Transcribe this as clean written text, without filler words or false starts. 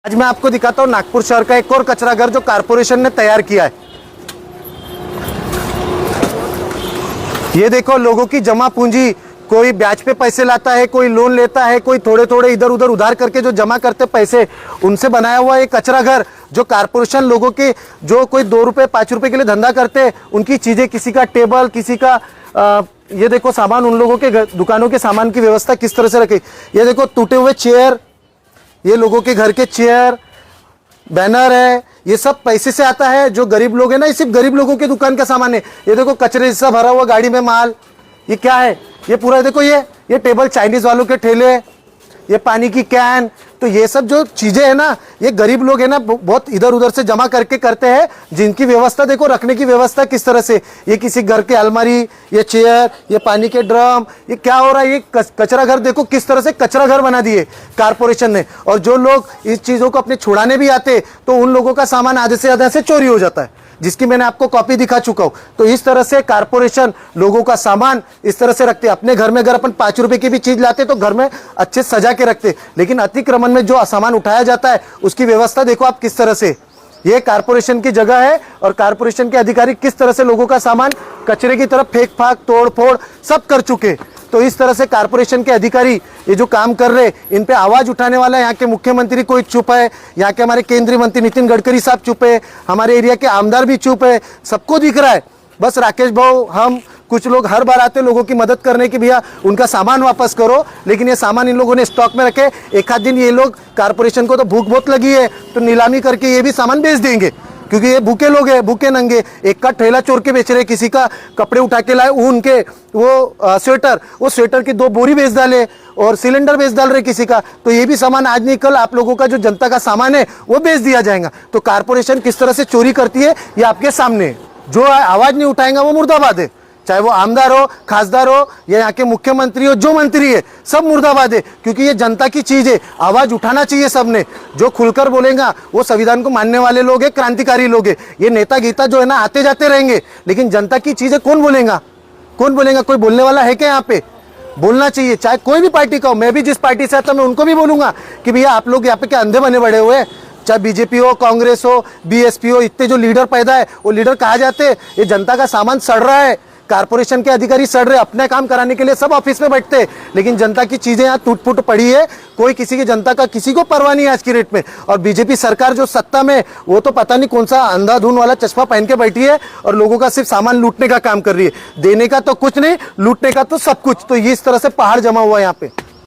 आज मैं आपको दिखाता हूँ नागपुर शहर का एक और कचरा घर जो कारपोरेशन ने तैयार किया है। ये देखो, लोगों की जमा पूंजी, कोई ब्याज पे पैसे लाता है, कोई लोन लेता है, कोई थोड़े थोड़े इधर उधर उधार करके जो जमा करते पैसे, उनसे बनाया हुआ एक कचरा घर जो कारपोरेशन लोगों के, जो कोई 2 रुपए 5 रुपए के लिए धंधा करते हैं, उनकी चीजें, किसी का टेबल, किसी का ये देखो सामान, उन लोगों के दुकानों के सामान की व्यवस्था किस तरह से रखी। ये देखो टूटे हुए चेयर, ये लोगों के घर के चेयर, बैनर है, ये सब पैसे से आता है। जो गरीब लोग हैं ना, ये सिर्फ गरीब लोगों के दुकान का सामान है। ये देखो कचरे से भरा हुआ गाड़ी में माल, ये क्या है, ये पूरा देखो, ये टेबल चाइनीज वालों के ठेले, ये पानी की कैन, तो ये सब जो चीजें है ना, ये गरीब लोग है ना बहुत इधर उधर से जमा करके करते हैं, जिनकी व्यवस्था देखो, रखने की व्यवस्था किस तरह से, ये किसी घर के अलमारी, ये चेयर, ये पानी के ड्रम, ये क्या हो रहा है, ये कचरा घर देखो किस तरह से कचरा घर बना दिए कारपोरेशन ने। और जो लोग इस चीजों को अपने छुड़ाने भी आते, तो उन लोगों का सामान आधे से ज्यादा से चोरी हो जाता है, जिसकी मैंने आपको कॉपी दिखा चुका हूं। तो इस तरह से कारपोरेशन लोगों का सामान इस तरह से रखते। अपने घर में अगर अपन 5 रुपए की भी चीज लाते तो घर में अच्छे सजा के रखते, लेकिन अतिक्रमण में जो सामान उठाया जाता है उसकी व्यवस्था देखो आप किस तरह से। ये कारपोरेशन की जगह है और कारपोरेशन के अधिकारी किस तरह से लोगों का सामान कचरे की तरफ फेंक फाक, तोड़ फोड़ सब कर चुके। तो इस तरह से कारपोरेशन के अधिकारी ये जो काम कर रहे, इन पे आवाज उठाने वाला है। यहाँ के मुख्यमंत्री कोई चुप है, यहाँ के हमारे केंद्रीय मंत्री नितिन गडकरी साहब चुप है, हमारे एरिया के आमदार भी चुप है, सबको दिख रहा है। बस राकेश भाऊ, हम कुछ लोग हर बार आते लोगों की मदद करने की, भैया उनका सामान वापस करो, लेकिन ये सामान इन लोगों ने स्टॉक में रखे। एक आध दिन ये लोग, कारपोरेशन को तो भूख बहुत लगी है, तो नीलामी करके ये भी सामान बेच देंगे, क्योंकि ये भूखे लोग हैं, भूखे नंगे। एक का ठेला चोर के बेच रहे, किसी का कपड़े उठा के लाए ऊन के, वो स्वेटर, वो स्वेटर की 2 बोरी बेच डाले, और सिलेंडर बेच डाल रहे किसी का। तो ये भी सामान आज नहीं कल आप लोगों का जो जनता का सामान है वो बेच दिया जाएगा। तो कारपोरेशन किस तरह से चोरी करती है ये आपके सामने। जो आवाज नहीं उठाएगा वो मुर्दाबाद है, चाहे वो आमदार हो, खासदार हो, या यहाँ के मुख्यमंत्री हो, जो मंत्री है, सब मुर्दाबाद है, क्योंकि ये जनता की चीज है। आवाज उठाना चाहिए सबने। जो खुलकर बोलेगा वो संविधान को मानने वाले लोग हैं, क्रांतिकारी लोग हैं। ये नेता गीता जो है ना आते जाते रहेंगे, लेकिन जनता की चीजें कौन बोलेगा, कौन बोलेगा? कोई बोलने वाला है क्या यहाँ पे? बोलना चाहिए, चाहे कोई भी पार्टी का हो। मैं भी जिस पार्टी से आता मैं उनको भी बोलूंगा कि भैया आप लोग यहाँ पे क्या अंधे बने बड़े हुए, चाहे बीजेपी हो, कांग्रेस हो, बीएसपी हो, इतने जो लीडर पैदा है वो लीडर कहा जाते। ये जनता का सामान सड़ रहा है, कारपोरेशन के अधिकारी सड़ रहे, अपने काम कराने के लिए सब ऑफिस में बैठते, लेकिन जनता की चीजें यहाँ टूट फूट पड़ी है। कोई किसी की, जनता का किसी को परवाह नहीं है आज की रेट में। और बीजेपी सरकार जो सत्ता में, वो तो पता नहीं कौन सा अंधाधुन वाला चश्मा पहन के बैठी है और लोगों का सिर्फ सामान लूटने का काम कर रही है। देने का तो कुछ नहीं, लूटने का तो सब कुछ। तो ये इस तरह से पहाड़ जमा हुआ है यहाँ पे।